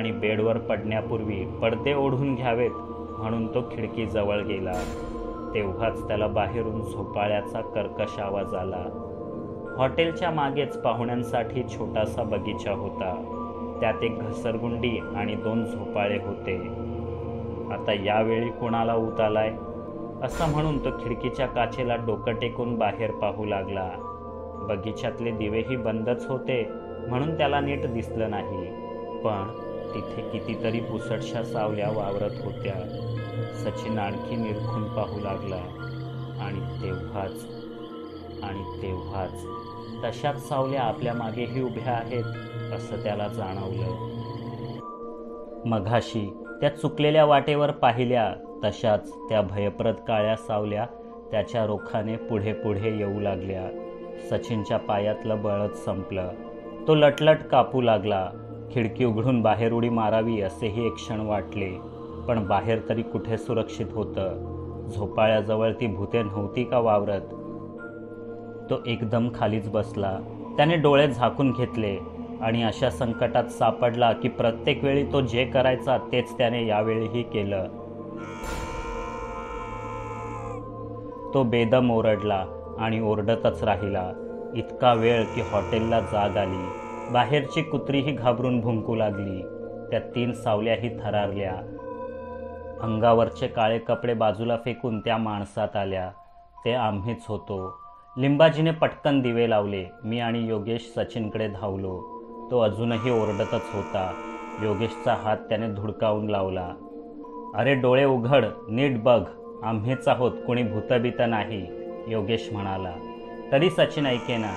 आणि बेडवर पडण्यापूर्वी पडदे ओढून घ्यावेत म्हणून तो खिडकीजवळ गेला. तेव्हाच त्याला बाहेरून झोपाळ्याचा कर्कश आवाज आला. हॉटेलच्या मागेच पाहुण्यांसाठी छोटासा बगीचा होता. त्यात एक घसरगुंडी आणि 2 झोपाळे होते. आता यावेळी कोणाला ऊत आलाय असं म्हणून तो खिडकीच्या काचेला डोकं टेकून बाहेर पाहू लागला. बगीच्यातले दिवेही बंदच होते म्हणून त्याला नीट दिसलं नाही, पण तिथे कितीतरी पुसटशा सावल्या वावरत होत्या. सचिन आणखी निरखून पाहू लागला आणि तेव्हाच तशाच सावल्या आपल्या मागेही उभ्या आहेत असं त्याला जाणवलं. मघाशी त्या चुकलेल्या वाटेवर पाहिल्या तशाच त्या भयप्रद काळ्या सावल्या त्याच्या रोखाने पुढे पुढे येऊ लागल्या. सचिनच्या पायातलं बळच संपलं. तो लटलट कापू लागला. खिडकी उघडून बाहेर उडी मारावी असेही एक क्षण वाटले, पण बाहेर तरी कुठे सुरक्षित होतं. झोपाळ्याजवळ ती भूते नव्हती का वावरत? तो एकदम खालीच बसला. त्याने डोळे झाकून घेतले आणि अशा संकटात सापडला की प्रत्येक वेळी तो जे करायचा तेच त्याने यावेळीही केलं. तो बेदम ओरडला आणि ओरडतच राहिला, इतका वेळ की हॉटेलला जाग आली. बाहेरची कुत्रीही घाबरून भुंकू लागली. त्या 3 सावल्याही थरारल्या. अंगावरचे काळे कपडे बाजूला फेकून त्या माणसात आल्या. ते आम्हीच होतो. लिंबाजीने पटकन दिवे लावले. मी आणि योगेश सचिनकडे धावलो. तो अजूनही ओरडतच होता. योगेशचा हात त्याने धुडकावून लावला. अरे डोळे उघड, नीट बघ, आम्हीच आहोत, कोणी भूतबीत नाही, योगेश म्हणाला. तरी सचिन ऐकेना.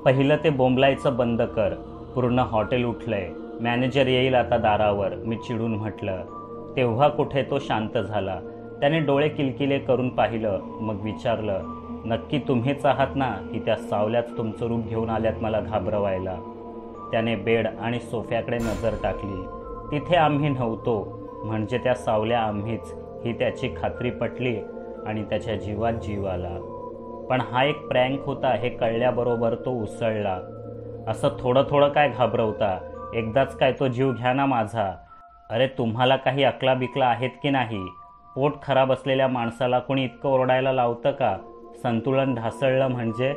पहिलं ते बोंबलायचं बंद कर. पूर्ण हॉटेल उठलंय. मॅनेजर येईल आता दारावर, मी चिडून म्हटलं. तेव्हा कुठे तो शांत झाला. त्याने डोळे किलकिले करून पाहिलं, मग विचारलं, नक्की तुम्हीच आहात ना की त्या सावल्याच तुमचं रूप घेऊन आल्यात मला घाबरवायला? त्याने बेड आणि सोफ्याकडे नजर टाकली. तिथे आम्ही नव्हतो, म्हणजे त्या सावल्या आम्हीच ही त्याची खात्री पटली आणि त्याच्या जीवात जीव आला. पण हा एक प्रँक होता हे कळल्याबरोबर तो उसळला. असं थोडं थोडं काय घाबरवता? एकदाच काय तो जीव घ्या ना माझा. अरे तुम्हाला काही अकला बिकला आहेत की नाही? पोट खराब असलेल्या माणसाला कोणी इतकं ओरडायला लावतं का? संतुलन ढासळलं म्हणजे?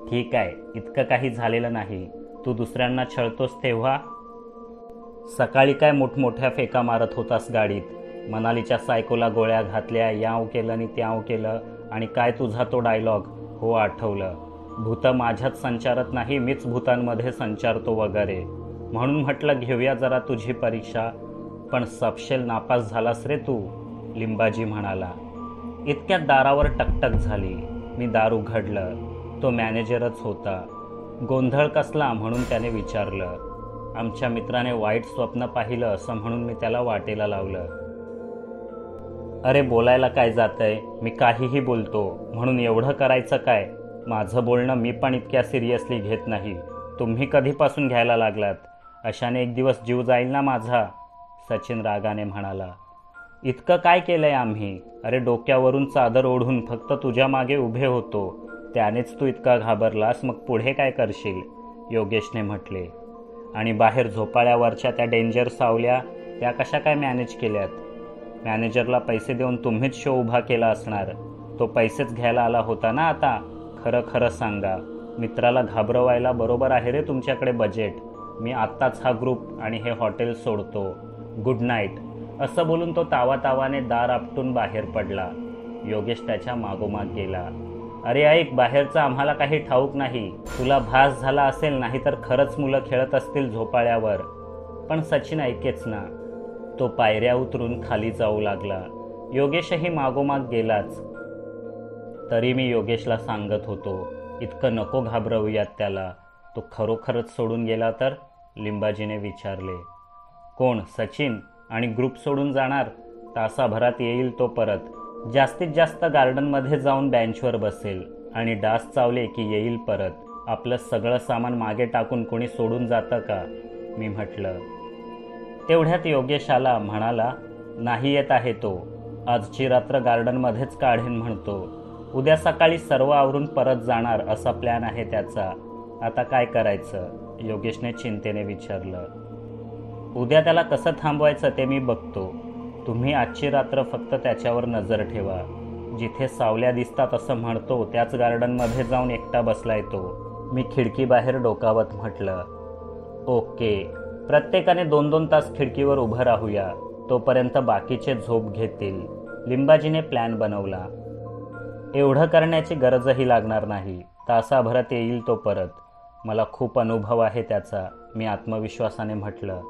ठीक आहे, इतकं काही झालेलं नाही. तू दुसऱ्यांना छळतोस तेव्हा? सकाळी काय मोठमोठ्या फेका मारत होतास गाडीत. मनालीच्या सायकोला गोळ्या घातल्या, याव केलं आणि त्याव केलं, आणि काय तुझा तो डायलॉग? हो आठवलं. भूतं माझ्यात संचारत नाही, मीच भूतांमध्ये संचारतो वगैरे. म्हणून म्हटलं घेऊया जरा तुझी परीक्षा. पण सपशेल नापास झालास रे तू, लिंबाजी म्हणाला. इतक्यात दारावर टकटक झाली. मी दार उघडलं. तो मॅनेजरच होता. गोंधळ कसला म्हणून त्याने विचारलं. आमच्या मित्राने वाईट स्वप्न पाहिलं असं म्हणून मी त्याला वाटेला लावलं. अरे बोलायला काय जातंय, मी काहीही बोलतो, म्हणून एवढं करायचं काय? माझं बोलणं मी पण इतक्या सिरियसली घेत नाही. तुम्ही कधीपासून घ्यायला लागलात? अशाने एक दिवस जीव जाईल ना माझा, सचिन रागाने म्हणाला. इतकं काय केलंय आम्ही? अरे डोक्यावरून चादर ओढून फक्त तुझ्या मागे उभे होतो, त्यानेच तू इतका घाबरलास, मग पुढे काय करशील, योगेशने म्हटले. आणि बाहेर झोपाळ्यावरच्या त्या डेंजर सावल्या, त्या कशा काय मॅनेज केल्यात? मॅनेजरला पैसे देऊन तुम्हीच शो उभा केला असणार. तो पैसेच घ्यायला आला होता ना आता? खरं खरं सांगा. मित्राला घाबरवायला बरोबर आहे रे तुमच्याकडे बजेट. मी आत्ताच हा ग्रुप आणि हे हॉटेल सोडतो. गुड नाईट, असं बोलून तो तावातावाने दार आपटून बाहेर पडला. योगेश त्याच्या मागोमाग गेला. अरे ऐक, बाहेरचं आम्हाला काही ठाऊक नाही. तुला भास झाला असेल, नाही तर खरंच मुलं खेळत असतील झोपाळ्यावर. पण सचिन ऐकेच ना. तो पायऱ्या उतरून खाली जाऊ लागला. योगेशही मागोमाग गेलाच. तरी मी योगेशला सांगत होतो, इतकं नको घाबरवूयात त्याला. तो खरोखरच सोडून गेला तर, लिंबाजीने विचारले. कोण, सचिन? आणि ग्रुप सोडून जाणार? तासाभरात येईल तो परत. जास्तीत जास्त गार्डनमध्ये जाऊन बेंचवर बसेल आणि डास चावले की येईल परत. आपलं सगळं सामान मागे टाकून कोणी सोडून जातं का? मी म्हटलं. तेवढ्यात योगेश आला. म्हणाला, नाही येत आहे तो. आजची रात्र गार्डनमध्येच काढेन म्हणतो. उद्या सकाळी सर्व आवरून परत जाणार असा प्लॅन आहे त्याचा. आता काय करायचं? योगेशने चिंतेने विचारलं. उद्या त्याला कसं थांबवायचं ते मी बघतो. तुम्ही आजची रात्र फक्त त्याच्यावर नजर ठेवा. जिथे सावल्या दिसतात असं म्हणतो त्याच गार्डनमध्ये जाऊन एकटा बसलाय तो. मी खिडकीबाहेर डोकावत म्हटलं. ओके. प्रत्येकाने 2-2 तास खिडकीवर उभं राहूया. तोपर्यंत बाकीचे झोप घेतील. लिंबाजीने प्लॅन बनवला. एवढं करण्याची गरजही लागणार नाही. तासाभरात येईल तो परत. मला खूप अनुभव आहे त्याचा, मी आत्मविश्वासाने म्हटलं.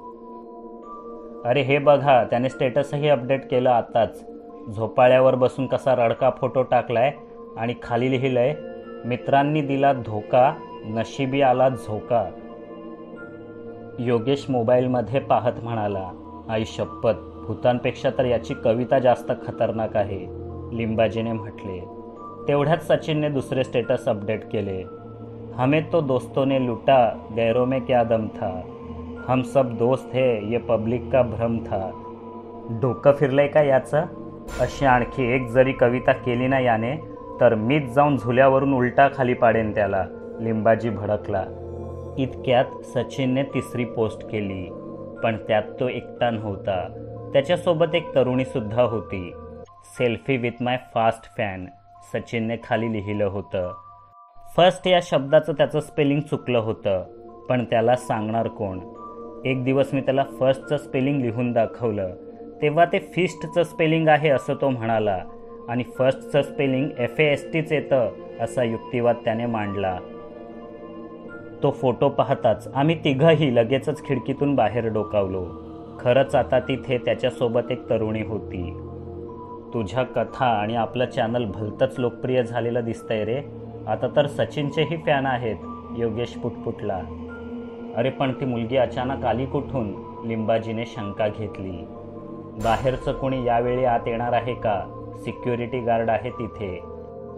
अरे हे बघा, त्याने स्टेटसही अपडेट केलं आताच. झोपाळ्यावर बसून कसा रडका फोटो टाकलाय आणि खाली लिहिलंय, मित्रांनी दिला धोका, नशिबी आला झोका. योगेश मोबाईलमध्ये पाहत म्हणाला. आई शपथ, भूतांपेक्षा तर याची कविता जास्त खतरनाक आहे, लिंबाजीने म्हटले. तेवढ्यात सचिनने दुसरे स्टेटस अपडेट केले. हमें तो दोस्तों ने लुटा, गैरों में क्या दम था, हम सब दोस्त है, ये पब्लिक का भ्रम था. डोकं फिरलंय का याचं? अशी आणखी एक जरी कविता केली ना याने तर मीच जाऊन झुल्यावरून उलटा खाली पाडेन त्याला, लिंबाजी भडकला. इतक्यात सचिनने तिसरी पोस्ट केली. पण त्यात तो एकटा नव्हता. त्याच्यासोबत एक तरुणीसुद्धा होती. Selfie with my fast fan, सचिनने खाली लिहिलं होतं. फर्स्ट या शब्दाचं त्याचं स्पेलिंग चुकलं होतं, पण त्याला सांगणार कोण? एक दिवस मी त्याला फर्स्टचं स्पेलिंग लिहून दाखवलं, तेव्हा ते फिस्टचं स्पेलिंग आहे असं तो म्हणाला आणि फर्स्टचं स्पेलिंग FASTच येतं असा युक्तिवाद त्याने मांडला. तो फोटो पाहताच आम्ही तिघंही लगेचच खिडकीतून बाहेर डोकावलो. खरंच आता तिथे त्याच्यासोबत एक तरुणी होती. तुझ्या कथा आणि आपलं चॅनल भलतंच लोकप्रिय झालेलं दिसतंय रे. आता तर सचिनचेही फॅन आहेत, योगेश पुटपुटला. अरे पण ती मुलगी अचानक आली कुठून? लिंबाजीने शंका घेतली. बाहेरचं कोणी यावेळी आत येणार आहे का? सिक्युरिटी गार्ड आहे तिथे.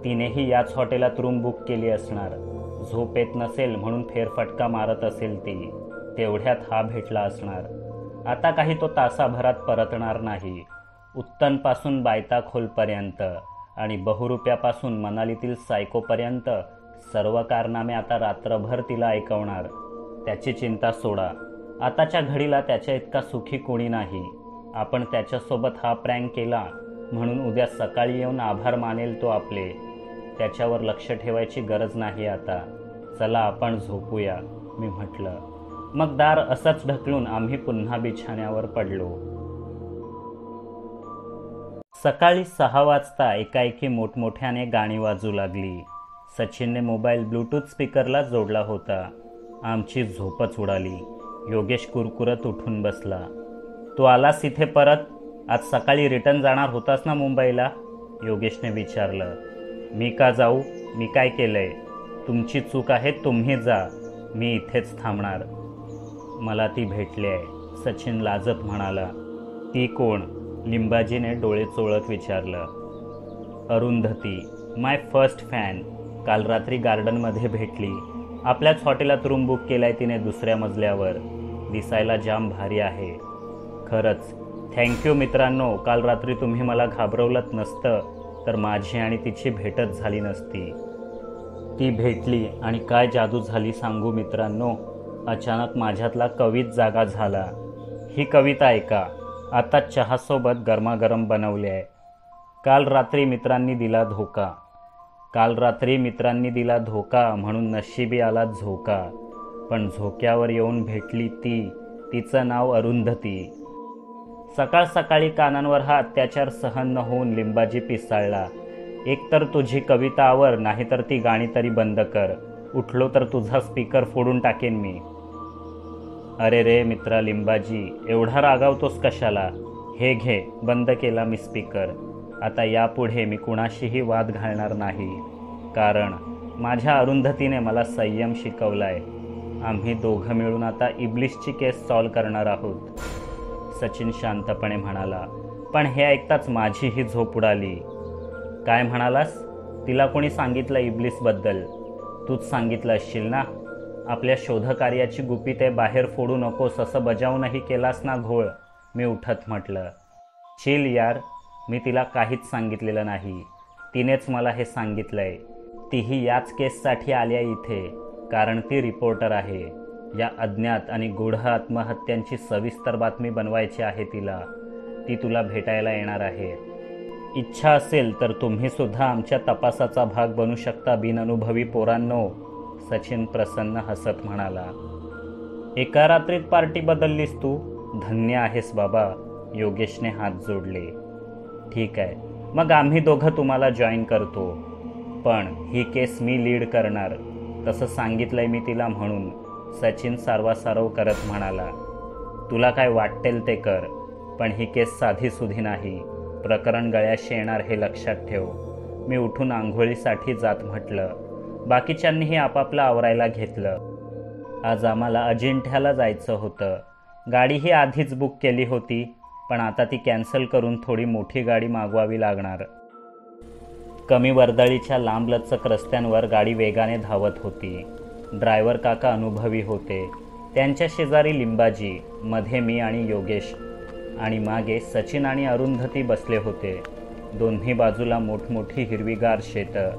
तिनेही याच हॉटेलात रूम बुक केली असणार. झोप येत नसेल म्हणून फेरफटका मारत असेल ती. तेवढ्यात हा भेटला असणार. आता काही तो तासाभरात परतणार नाही. उत्तनपासून बायताखोलपर्यंत आणि बहुरुप्यापासून मनालीतील सायकोपर्यंत सर्व कारनामे आता रात्रभर तिला ऐकवणार. त्याची चिंता सोडा. आताच्या घडीला त्याच्या इतका सुखी कोणी नाही. आपण त्याच्यासोबत हा प्रँक केला म्हणून उद्या सकाळी येऊन आभार मानेल तो आपले. त्याच्यावर लक्ष ठेवायची गरज नाही आता. चला आपण झोपूया, मी म्हटलं. मग दार असंच ढकलून आम्ही पुन्हा बिछाण्यावर पडलो. सकाळी 6 वाजता एकाएकी मोठमोठ्याने गाणी वाजू लागली. सचिनने मोबाईल ब्लूटूथ स्पीकरला जोडला होता. आमची झोपच उडाली. योगेश कुरकुरत उठून बसला. तू आलास इथे परत? आज सकाळी रिटर्न जाणार होतास ना मुंबईला? योगेशने विचारलं. मी का जाऊ? मी काय केलंय? तुमची चूक आहे, तुम्ही जा. मी इथेच थांबणार. मला ती भेटली आहे, सचिन लाजत म्हणाला. ती कोण? लिंबाजीने डोळे चोळत विचारलं. अरुंधती, माय फर्स्ट फॅन. काल रात्री गार्डनमध्ये भेटली. आपल्याच हॉटेलात रूम बुक केलाय तिने दुसऱ्या मजल्यावर. दिसायला जाम भारी आहे. खरंच थँक्यू मित्रांनो. काल रात्री तुम्ही मला घाबरवलंत नसतं तर माझी आणि तिची भेटच झाली नसती. ती भेटली आणि काय जादू झाली सांगू मित्रांनो. अचानक माझ्यातला कवीच जागा झाला. ही कविता ऐका. आता चहासोबत गरमागरम बनवली आहे. काल रात्री मित्रांनी दिला धोका. काल रात्री मित्रांनी दिला धोका म्हणून नशिबी आला झोका. पण झोक्यावर येऊन भेटली ती, तिचं नाव अरुंधती. सकाळ सकाळी कानांवर हा अत्याचार सहन न होऊन लिंबाजी पिसाळला. एकतर तुझी कविता आवर, नाहीतर ती गाणी तरी बंद कर. उठलो तर तुझा स्पीकर फोडून टाकेन मी. अरे रे मित्रा लिंबाजी, एवढा रागावतोस कशाला? हे घे, बंद केला मी स्पीकर. आता यापुढे मी कुणाशीही वाद घालणार नाही, कारण माझ्या अरुंधतीने मला संयम शिकवलाय. आम्ही दोघं मिळून आता इब्लिसची केस सॉल्व करणार आहोत, सचिन शांतपणे म्हणाला. पण हे ऐकताच माझीही झोप उडाली. काय म्हणालास? तिला कोणी सांगितलं इब्लिसबद्दल? तूच सांगितलं असशील ना. आपल्या शोधकार्याची गुपिते बाहेर फोडू नकोस असं बजावूनही केलास ना घोळ, मी उठत म्हटलं. चिल यार, मी तिला काहीच सांगितलेलं नाही. तिनेच मला हे सांगितलंय. तीही याच केससाठी आल्या इथे. कारण ती रिपोर्टर आहे. या अज्ञात आणि गूढ आत्महत्यांची सविस्तर बातमी बनवायची आहे तिला. ती तुला भेटायला येणार आहे. इच्छा असेल तर तुम्ही सुद्धा आमच्या तपासाचा भाग बनू शकता बिनअनुभवी पोरांनो, सचिन प्रसन्न हसत म्हणाला. एका रात्रीत पार्टी बदललीस तू. धन्य आहेस बाबा. योगेशने हात जोडले. ठीक आहे, मग आम्ही दोघं तुम्हाला जॉईन करतो. पण ही केस मी लीड करणार. तसं सांगितलंय मी तिला म्हणून, सचिन सारवासारव करत म्हणाला. तुला काय वाटेल ते कर, पण ही केस साधीसुधी नाही. प्रकरण गळ्याशी येणार हे लक्षात ठेव. मी उठून आंघोळीसाठी जात म्हटलं. बाकीच्यांनीही आपापलं आवरायला घेतलं. आज आम्हाला अजिंठ्याला जायचं होतं. गाडीही आधीच बुक केली होती, पण आता ती कॅन्सल करून थोडी मोठी गाडी मागवावी लागणार. कमी वर्दळीच्या लांबलचक रस्त्यांवर गाडी वेगाने धावत होती. ड्रायव्हर काका अनुभवी होते. त्यांच्या शेजारी लिंबाजी, मध्ये मी आणि योगेश, आणि मागे सचिन आणि अरुंधती बसले होते. दोन्ही बाजूला मोठमोठी हिरवीगार शेतं,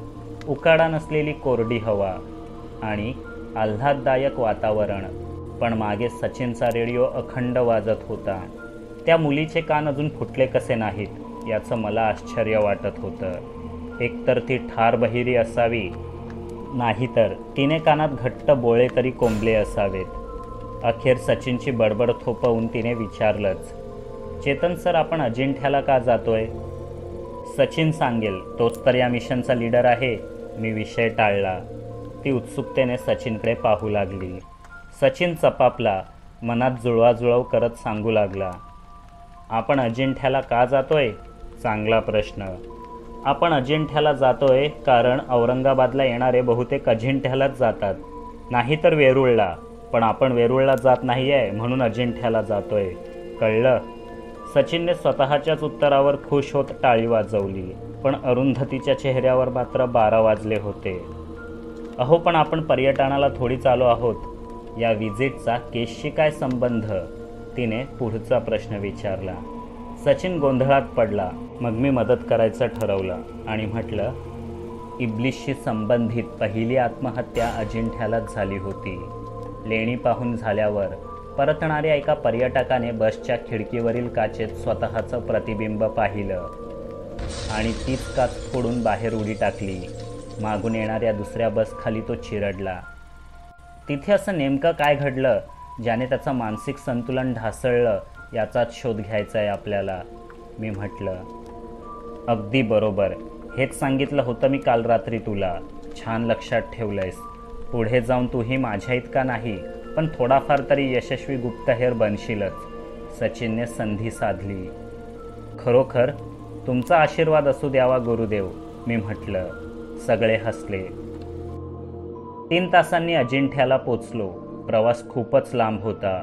उकाडा नसलेली कोरडी हवा आणि आल्हाददायक वातावरण. पण मागे सचिनचा रेडिओ अखंड वाजत होता. त्या मुलीचे कान अजून फुटले कसे नाहीत याचं मला आश्चर्य वाटत होतं. एकतर ती ठार बहिरी असावी, नाहीतर तिने कानात घट्ट बोळे तरी कोंबले असावेत. अखेर सचिनची बडबड थोपवून तिने विचारलंच, चेतन सर, आपण अजिंठ्याला का जातोय? सचिन सांगेल, तोच तर या मिशनचा लीडर आहे. मी विषय टाळला. ती उत्सुकतेने सचिनकडे पाहू लागली. सचिन चपापला, मनात जुळवाजुळव करत सांगू लागला. आपण अजिंठ्याला का जातोय? चांगला प्रश्न. आपण अजिंठ्याला जातोय कारण औरंगाबादला येणारे बहुतेक अजिंठ्यालाच जातात, नाहीतर वेरूळला. पण आपण वेरूळला जात नाही आहे, म्हणून अजिंठ्याला जातोय. कळलं? सचिनने स्वतःच्याच उत्तरावर खुश होत टाळी वाजवली. पण अरुंधतीच्या चेहऱ्यावर मात्र 12 वाजले होते. अहो, पण आपण पर्यटनाला थोडीच आलो आहोत. या विजिटचा केसशी काय संबंध? तिने पुढचा प्रश्न विचारला. सचिन गोंधळात पडला. मग मी मदत करायचं ठरवलं आणि म्हटलं, इब्लिसशी संबंधित पहिली आत्महत्या अजिंठ्यालाच झाली होती. लेणी पाहून झाल्यावर परतणाऱ्या एका पर्यटकाने बसच्या खिडकीवरील काचेत स्वतःचं प्रतिबिंब पाहिलं आणि तीच काच फोडून बाहेर उडी टाकली. मागून येणाऱ्या दुसऱ्या बसखाली तो चिरडला. तिथे असं नेमकं काय घडलं ज्याने त्याचं मानसिक संतुलन ढासळलं याचाच शोध घ्यायचा आहे आपल्याला, मी म्हटलं. अगदी बरोबर. हेच सांगितलं होतं मी काल रात्री तुला. छान लक्षात ठेवलंयस. पुढे जाऊन तूही माझ्या इतका नाही, पण थोडाफार तरी यशस्वी गुप्तहेर बनशीलच. सचिनने संधी साधली. खरोखर तुमचा आशीर्वाद असू द्यावा गुरुदेव, मी म्हटलं. सगळे हसले. 3 तासांनी अजिंठ्याला पोचलो. प्रवास खूपच लांब होता.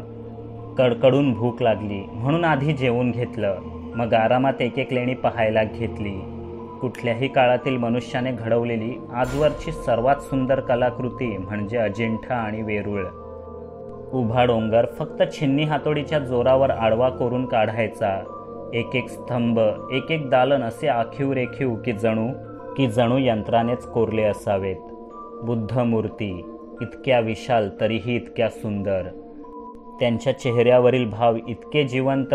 कडकडून भूक लागली म्हणून आधी जेवून घेतलं. मग आरामात एक लेणी पाहायला घेतली. कुठल्याही काळातील मनुष्याने घडवलेली आजवरची सर्वात सुंदर कलाकृती म्हणजे अजिंठा आणि वेरूळ. उभा डोंगर फक्त छिन्नी हातोडीच्या जोरावर आडवा कोरून काढायचा. एक एक स्तंभ, एक एक दालन असे आखीव रेखीव की जणू यंत्रानेच कोरले असावेत. बुद्ध मूर्ती इतक्या विशाल तरीही इतक्या सुंदर. त्यांच्या चेहऱ्यावरील भाव इतके जिवंत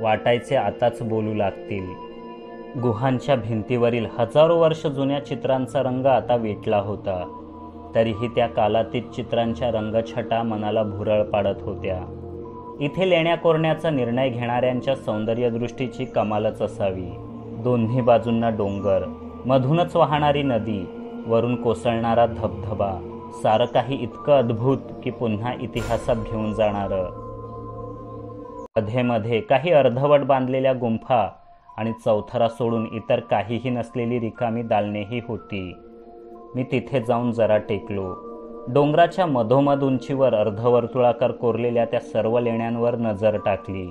वाटायचे आताच बोलू लागतील. गुहांच्या भिंतीवरील हजारो वर्ष जुन्या चित्रांचा रंग आता विटला होता, तरीही त्या कालातीत चित्रांच्या रंगछटा मनाला भुरळ पाडत होत्या. इथे लेण्या कोरण्याचा निर्णय घेणाऱ्यांच्या सौंदर्यदृष्टीची कमालच असावी. दोन्ही बाजूंना डोंगर, मधूनच वाहणारी नदी, वरून कोसळणारा धबधबा, सारं काही इतकं अद्भुत की पुन्हा इतिहासात घेऊन जाणारं. मध्ये काही अर्धवट बांधलेल्या गुंफा आणि चौथरा सोडून इतर काहीही नसलेली रिकामी दालनेही होती. मी तिथे जाऊन जरा टेकलो. डोंगराच्या मधोमध उंचीवर अर्धवर्तुळाकार कोरलेल्या त्या सर्व लेण्यांवर नजर टाकली.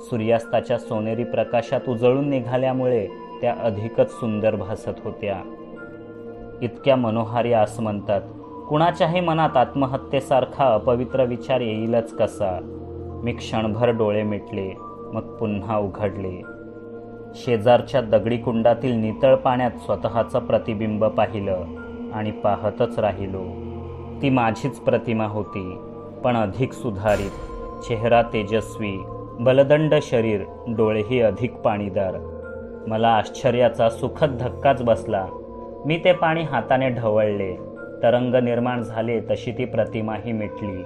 सूर्यास्ताच्या सोनेरी प्रकाशात उजळून निघाल्यामुळे त्या अधिकच सुंदर भासत होत्या. इतक्या मनोहारी आसमंतात कुणाच्याही मनात आत्महत्येसारखा अपवित्र विचार येईलच कसा? मी क्षणभर डोळे मिटले, मग पुन्हा उघडले. शेजारच्या दगडी कुंडातील नितळ पाण्यात स्वतःचं प्रतिबिंब पाहिलं आणि पाहतच राहिलो. ती माझीच प्रतिमा होती, पण अधिक सुधारित. चेहरा तेजस्वी, बलदंड शरीर, डोळेही अधिक पाणीदार. मला आश्चर्याचा सुखद धक्काच बसला. मी ते पाणी हाताने ढवळले. तरंग निर्माण झाले तशी ती प्रतिमाही मिटली.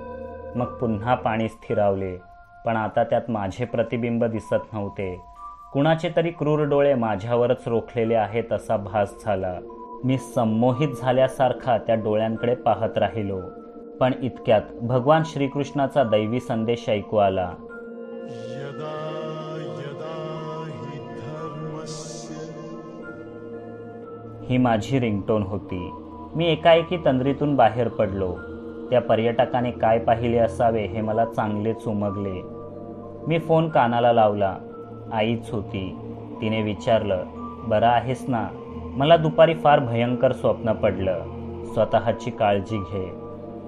मग पुन्हा पाणी स्थिरावले, पण आता त्यात माझे प्रतिबिंब दिसत नव्हते. कुणाचे तरी क्रूर डोळे माझ्यावरच रोखलेले आहेत असा भास झाला. मी संमोहित झाल्यासारखा त्या डोळ्यांकडे पाहत राहिलो. पण इतक्यात भगवान श्रीकृष्णाचा दैवी संदेश ऐकू आला. यदा यदा हि धर्मस्य. ही माझी रिंगटोन होती. मी एकाएकी तंद्रीतून बाहेर पडलो. त्या पर्यटकाने काय पाहिले असावे हे मला चांगलेच उमगले. मी फोन कानाला लावला. आईच होती. तिने विचारलं, बरं आहेस ना? मला दुपारी फार भयंकर स्वप्न पडलं. स्वतःची काळजी घे.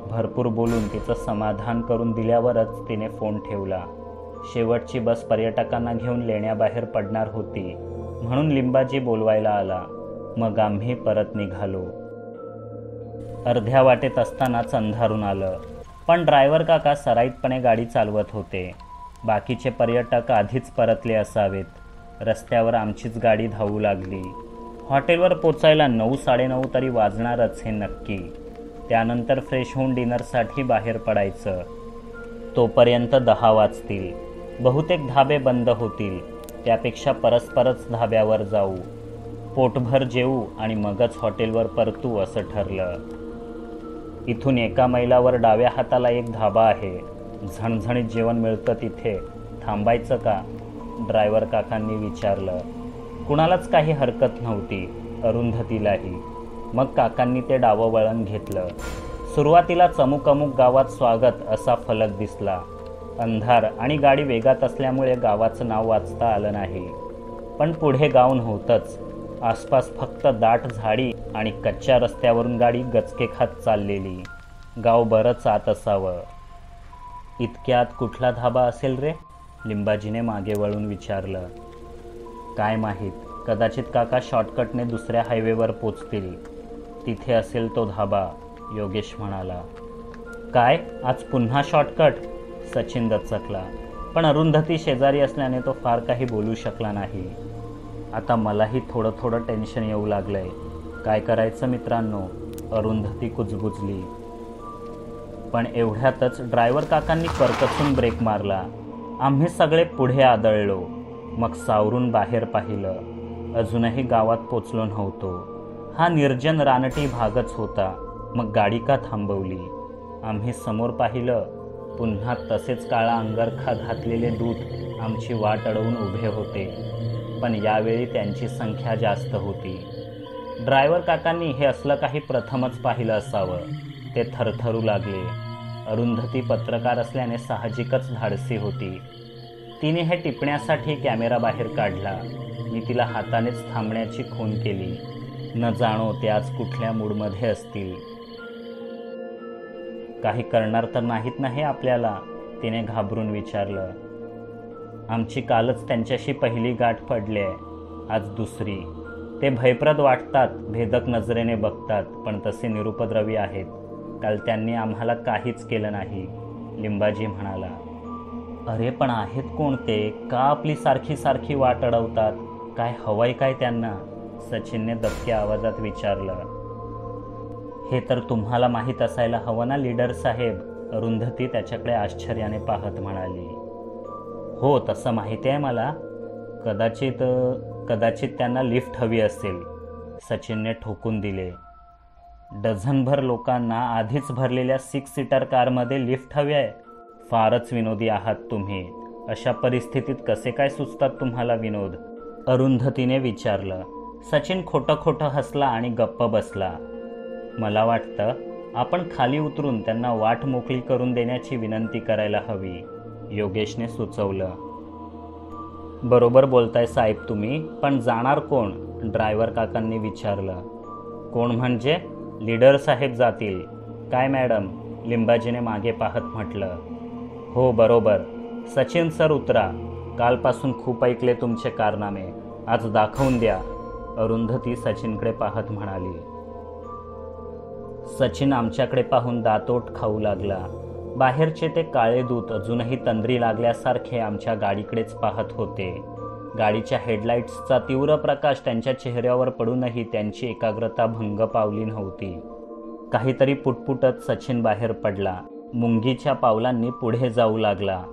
भरपूर बोलून तिचं समाधान करून दिल्यावरच तिने फोन ठेवला. शेवटची बस पर्यटकांना घेऊन लेण्याबाहेर पडणार होती, म्हणून लिंबाजी बोलवायला आला. मग आम्ही परत निघालो. अर्ध्या वाटेत असतानाच अंधारून आलं, पण ड्रायव्हर काका सराईतपणे गाडी चालवत होते. बाकीचे पर्यटक आधीच परतले असावेत. रस्त्यावर आमचीच गाडी धावू लागली. हॉटेलवर पोचायला 9-9:30 तरी वाजणारच हे नक्की. त्यानंतर फ्रेश होऊन डिनरसाठी बाहेर पडायचं. तोपर्यंत 10 वाजतील. बहुतेक धाबे बंद होतील. त्यापेक्षा परस्परच धाब्यावर जाऊ, पोटभर जेवू आणि मगच हॉटेलवर परतू असं ठरलं. इथून 1 मैलावर डाव्या हाताला एक धाबा आहे. झणझणीत जेवण मिळतं तिथे. थांबायचं का? ड्रायव्हर काकांनी विचारलं. कुणालाच काही हरकत नव्हती, अरुंधतीलाही. मग काकांनी ते डावं वळण घेतलं. सुरुवातीला अमुक गावात स्वागत असा फलक दिसला. अंधार आणि गाडी वेगात असल्यामुळे गावाचं नाव वाचता आलं नाही. पण पुढे गाव नव्हतंच. आसपास फक्त दाट झाडी आणि कच्च्या रस्त्यावरून गाडी गचके खात चाललेली. गाव बरंच आत असावं. इतक्यात कुठला धाबा असेल रे? लिंबाजीने मागे वळून विचारलं. काय माहीत, कदाचित काका शॉर्टकटने दुसऱ्या हायवेवर पोचतील. तिथे असेल तो धाबा, योगेश म्हणाला. काय, आज पुन्हा शॉर्टकट? सचिन दचकला. पण अरुंधती शेजारी असल्याने तो फार काही बोलू शकला नाही. आता मलाही थोडं थोडं टेन्शन येऊ लागलंय. काय करायचं मित्रांनो? अरुंधती कुजबुजली. पण एवढ्यातच ड्रायव्हर काकांनी करकसून ब्रेक मारला. आम्ही सगळे पुढे आदळलो. मग सावरून बाहेर पाहिलं. अजूनही गावात पोचलो नव्हतो. हा निर्जन रानटी भागच होता. मग गाडी का थांबवली? आम्ही समोर पाहिलं. पुन्हा तसेच काळा अंगरखा घातलेले दूत आमची वाट अडवून उभे होते. पण यावेळी त्यांची संख्या जास्त होती. ड्रायव्हर काकांनी हे असलं काही प्रथमच पाहिलं असावं. ते थरथरू लागले. अरुंधती पत्रकार असल्याने साहजिकच धाडसी होती. तिने हे टिपण्यासाठी कॅमेरा बाहेर काढला. मी तिला हातानेच थांबण्याची खूण केली. न जाणो ते आज कुठल्या मूडमध्ये असतील. काही करणार तर नाहीत ना हे आपल्याला? तिने घाबरून विचारलं. आमची कालच त्यांच्याशी पहिली गाठ पडली आहे, आज दुसरी. ते भयप्रद वाटतात, भेदक नजरेने बघतात, पण तसे निरुपद्रवी आहेत. काल त्यांनी आम्हाला काहीच केलं नाही, लिंबाजी म्हणाला. अरे पण आहेत कोण ते? का आपली सारखी सारखी वाट अडवतात? काय हवंय काय त्यांना? सचिनने दबक्या आवाजात विचारलं. हे तर तुम्हाला माहीत असायला हवं ना लीडर साहेब? अरुंधती त्याच्याकडे आश्चर्याने पाहत म्हणाली. हो, तसं माहिती आहे मला. कदाचित त्यांना लिफ्ट हवी असेल, सचिनने ठोकून दिले. डझनभर लोकांना आधीच भरलेल्या 6 सीटर कारमध्ये लिफ्ट हवी आहे? फारच विनोदी आहात तुम्ही. अशा परिस्थितीत कसे काय सुचतात तुम्हाला विनोद? अरुंधतीने विचारलं. सचिन खोटं खोटं हसला आणि गप्प बसला. मला वाटतं आपण खाली उतरून त्यांना वाट मोकळी करून देण्याची विनंती करायला हवी, योगेशने सुचवलं. बरोबर बोलताय साहेब तुम्ही, पण जाणार कोण? ड्रायव्हर काकांनी विचारलं. कोण म्हणजे? लीडर साहेब जातील. काय मॅडम? लिंबाजीने मागे पाहत म्हटलं. हो बरोबर. सचिन सर उतरा. कालपासून खूप ऐकले तुमचे कारनामे, आज दाखवून द्या, अरुंधती सचिनकडे पाहत म्हणाली. सचिन आमच्याकडे पाहून दातोट खाऊ लागला. बाहेरचे ते काळे दूत अजूनही तंद्री लागल्यासारखे आमच्या गाडीकडेच पाहत होते. गाडीच्या हेडलाईट्सचा तीव्र प्रकाश त्यांच्या चेहऱ्यावर पडूनही त्यांची एकाग्रता भंग पावली नव्हती. काहीतरी पुटपुटत सचिन बाहेर पडला. मुंगीच्या पावलांनी पुढे जाऊ लागला.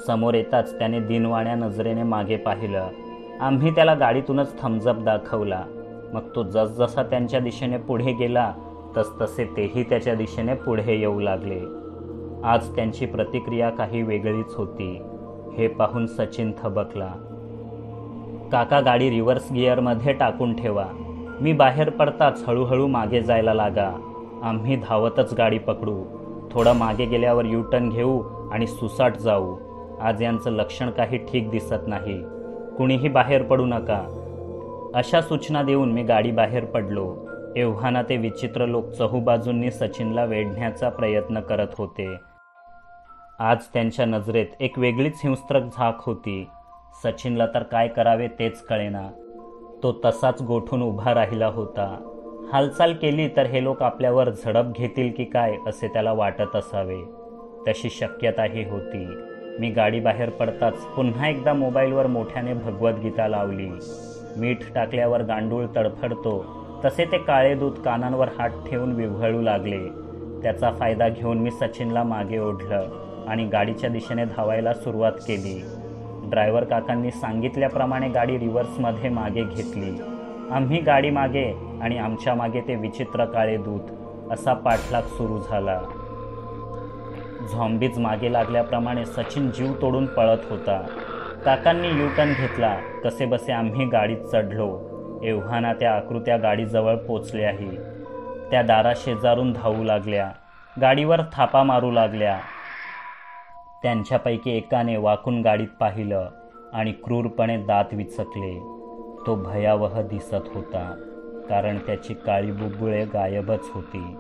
समोर येताच त्याने दिनवाण्या नजरेने मागे पाहिलं. आम्ही त्याला गाडीतूनच थम्सअप दाखवला. मग तो जसजसा त्यांच्या दिशेने पुढे गेला तसतसे तेही त्याच्या दिशेने पुढे येऊ लागले. आज त्यांची प्रतिक्रिया काही वेगळीच होती. हे पाहून सचिन थबकला. काका, गाडी रिव्हर्स गिअरमध्ये टाकून ठेवा. मी बाहेर पडताच हळूहळू मागे जायला लागा. आम्ही धावतच गाडी पकडू. थोडं मागे गेल्यावर युटर्न घेऊ आणि सुसाट जाऊ. आज यांचं लक्षण काही ठीक दिसत नाही. कुणीही बाहेर पडू नका. अशा सूचना देऊन मी गाडी बाहेर पडलो. एव्हाना ते विचित्र लोक चहूबाजूंनी सचिनला वेढण्याचा प्रयत्न करत होते. आज त्यांच्या नजरेत एक वेगळीच हिंस्त्रक झाक होती. सचिनला तर काय करावे तेच कळेना. तो तसाच गोठून उभा राहिला होता. हालचाल केली तर हे लोक आपल्यावर झडप घेतील की काय असे त्याला वाटत असावे. तशी शक्यताही होती. मी गाडी बाहेर पडताच पुन्हा एकदा मोबाईलवर मोठ्याने भगवद्गीता लावली. मीठ टाकल्यावर गांडूळ तडफडतो तसे ते काळे दूत कानांवर हात ठेवून विव्हळू लागले. त्याचा फायदा घेऊन मी सचिनला मागे ओढलं आणि गाडीच्या दिशेने धावायला सुरुवात केली. ड्रायव्हर काकांनी सांगितल्याप्रमाणे गाडी रिव्हर्समध्ये मागे घेतली. आम्ही गाडी मागे आणि आमच्या मागे ते विचित्र काळे दूत असा पाठलाग सुरू झाला. झॉम्बीज मागे लागल्याप्रमाणे सचिन जीव तोडून पळत होता. काकांनी युटर्न घेतला. कसेबसे आम्ही गाडीत चढलो. एव्हाना त्या आकृत्या गाडीजवळ पोचल्याही. त्या दाराशेजारून धावू लागल्या. गाडीवर थापा मारू लागल्या. त्यांच्यापैकी एकाने वाकून गाडीत पाहिलं आणि क्रूरपणे दात विचकले. तो भयावह दिसत होता, कारण त्याची काळी बुबुळे गायबच होती.